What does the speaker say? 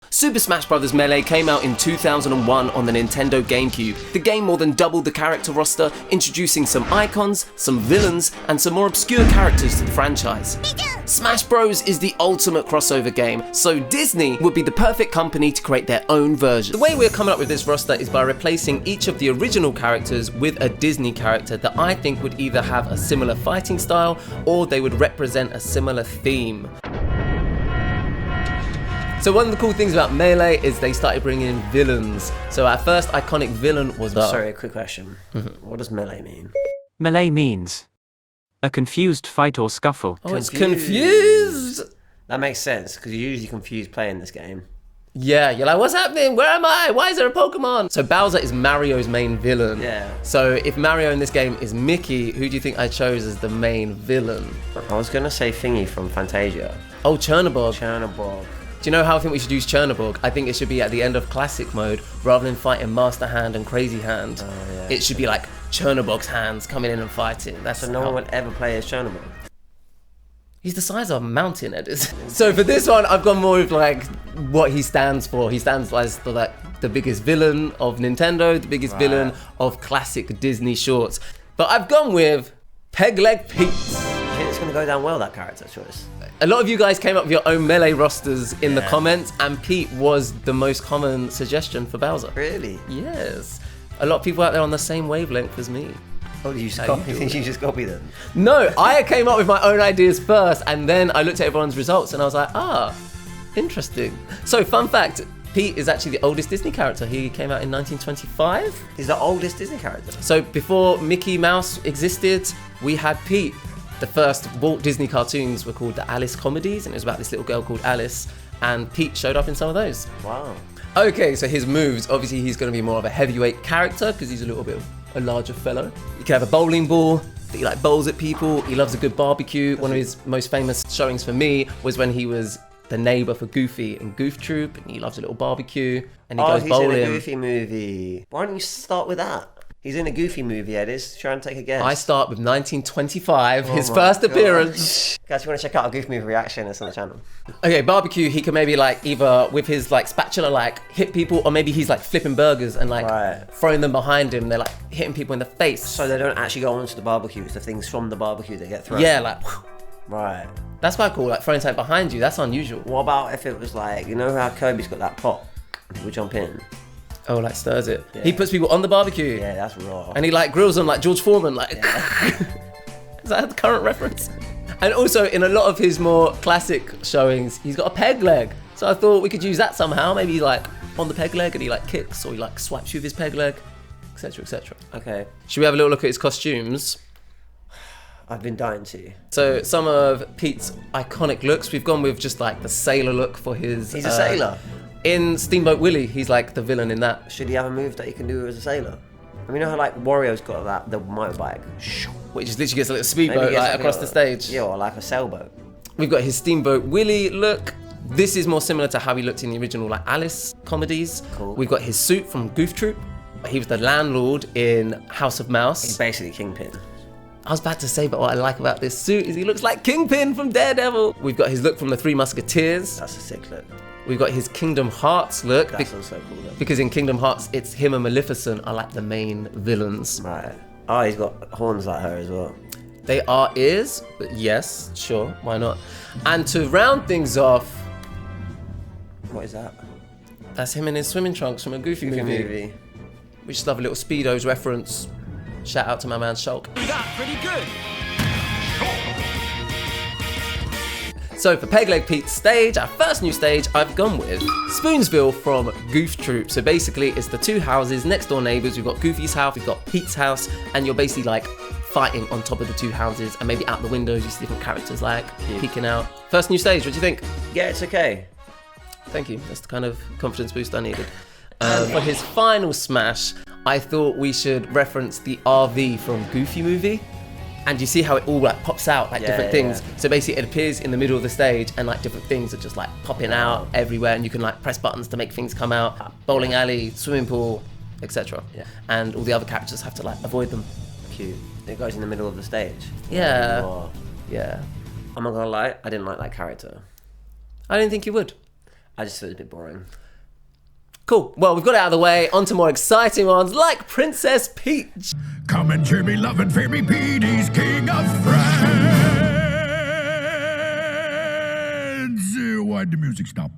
Super Smash Bros Melee came out in 2001 on the Nintendo GameCube. The game more than doubled the character roster, introducing some icons, some villains, and some more obscure characters to the franchise. Smash Bros is the ultimate crossover game, so Disney would be the perfect company to create their own version. The way we're coming up with this roster is by replacing each of the original characters with a Disney character that I think would either have a similar fighting style or they would represent a similar theme. So one of the cool things about Melee is they started bringing in villains. So our first iconic villain was... Sorry, a quick question. What does Melee mean? Melee means a confused fight or scuffle. Oh, it's confused! That makes sense, because you're usually confused playing this game. Yeah, you're like, what's happening? Where am I? Why is there a Pokemon? So Bowser is Mario's main villain. Yeah. So if Mario in this game is Mickey, who do you think I chose as the main villain? I was going to say Thingy from Fantasia. Oh, Chernobog. Chernobog. Do you know how I think we should use Chernobog? I think it should be at the end of Classic mode, rather than fighting Master Hand and Crazy Hand. Oh, yeah. It should be like Chernobog's hands coming in and fighting. That's So no one would ever play as Chernobog? He's the size of a mountain, Ed. So for this one, I've gone more with like what he stands for. He stands as the biggest villain of Nintendo, the biggest villain of classic Disney shorts. But I've gone with Pegleg Pete. I think it's going to go down well, that character choice. A lot of you guys came up with your own Melee rosters in the comments, and Pete was the most common suggestion for Bowser. Really? Yes. A lot of people out there on the same wavelength as me. Oh, you just copy them? No, I came up with my own ideas first, and then I looked at everyone's results, and I was like, interesting. So, fun fact, Pete is actually the oldest Disney character. He came out in 1925. He's the oldest Disney character? So, before Mickey Mouse existed, we had Pete. The first Walt Disney cartoons were called the Alice Comedies, and it was about this little girl called Alice, and Pete showed up in some of those. Wow. Okay, so his moves, obviously he's going to be more of a heavyweight character because he's a little bit of a larger fellow. You can have a bowling ball that he like bowls at people. He loves a good barbecue. One of his most famous showings for me was when he was the neighbor for Goofy in Goof Troop, and he loves a little barbecue, and he goes bowling. He's in a Goofy movie. Why don't you start with that? He's in a Goofy movie, Ed. Try and take a guess. I start with 1925, his first appearance. Guys, if you want to check out a Goofy movie reaction, it's on the channel. Okay, barbecue, he can maybe like either with his like spatula like hit people, or maybe he's like flipping burgers and like throwing them behind him. They're like hitting people in the face. So they don't actually go onto the barbecue, it's the things from the barbecue that get thrown. Yeah, like... Right. That's quite cool, like throwing something behind you, that's unusual. What about if it was like, you know how Kirby's got that pot? And people jump in. Oh, like stirs it. Yeah. He puts people on the barbecue. Yeah, that's raw. And he like grills them like George Foreman, like... Is that the current reference? And also, in a lot of his more classic showings, he's got a peg leg. So I thought we could use that somehow. Maybe he's like on the peg leg and he like kicks, or he like swipes you with his peg leg, etc, etc. Okay. Should we have a little look at his costumes? I've been dying to. So some of Pete's iconic looks, we've gone with just like the sailor look for his... He's a sailor? In Steamboat Willie, he's like the villain in that. Should he have a move that he can do as a sailor? I mean, you know how like Wario's got the motorbike? Which just literally gets a little speedboat like across the stage. Yeah, or like a sailboat. We've got his Steamboat Willie look. This is more similar to how he looked in the original like Alice comedies. Cool. We've got his suit from Goof Troop. He was the landlord in House of Mouse. He's basically Kingpin. I was about to say, but what I like about this suit is he looks like Kingpin from Daredevil. We've got his look from the Three Musketeers. That's a sick look. We've got his Kingdom Hearts look. That's also cool though. Because in Kingdom Hearts, it's him and Maleficent are like the main villains. Right. Oh, he's got horns like her as well. They are ears, but yes, sure, why not? And to round things off... What is that? That's him in his swimming trunks from a Goofy movie. We just love a little Speedos reference. Shout out to my man Shulk. That's pretty good. So for Pegleg Pete's stage, our first new stage, I've gone with Spoonsville from Goof Troop. So basically it's the two houses, next door neighbours. We've got Goofy's house, we've got Pete's house, and you're basically like fighting on top of the two houses, and maybe out the windows you see different characters like peeking out. First new stage, what do you think? Yeah, it's okay. Thank you, that's the kind of confidence boost I needed. For his final smash, I thought we should reference the RV from Goofy movie. And you see how it all like pops out, like different things. Yeah. So basically it appears in the middle of the stage and like different things are just like popping out everywhere, and you can like press buttons to make things come out. Bowling alley, swimming pool, etc. Yeah. And all the other characters have to like avoid them. Cute. It goes in the middle of the stage. Yeah. Oh. Yeah. I'm not gonna lie, I didn't like that character. I didn't think you would. I just thought it was a bit boring. Cool. Well, we've got it out of the way. On to more exciting ones like Princess Peach. Come and cheer me, love and fear me, Petey's king of friends. Why'd the music stop?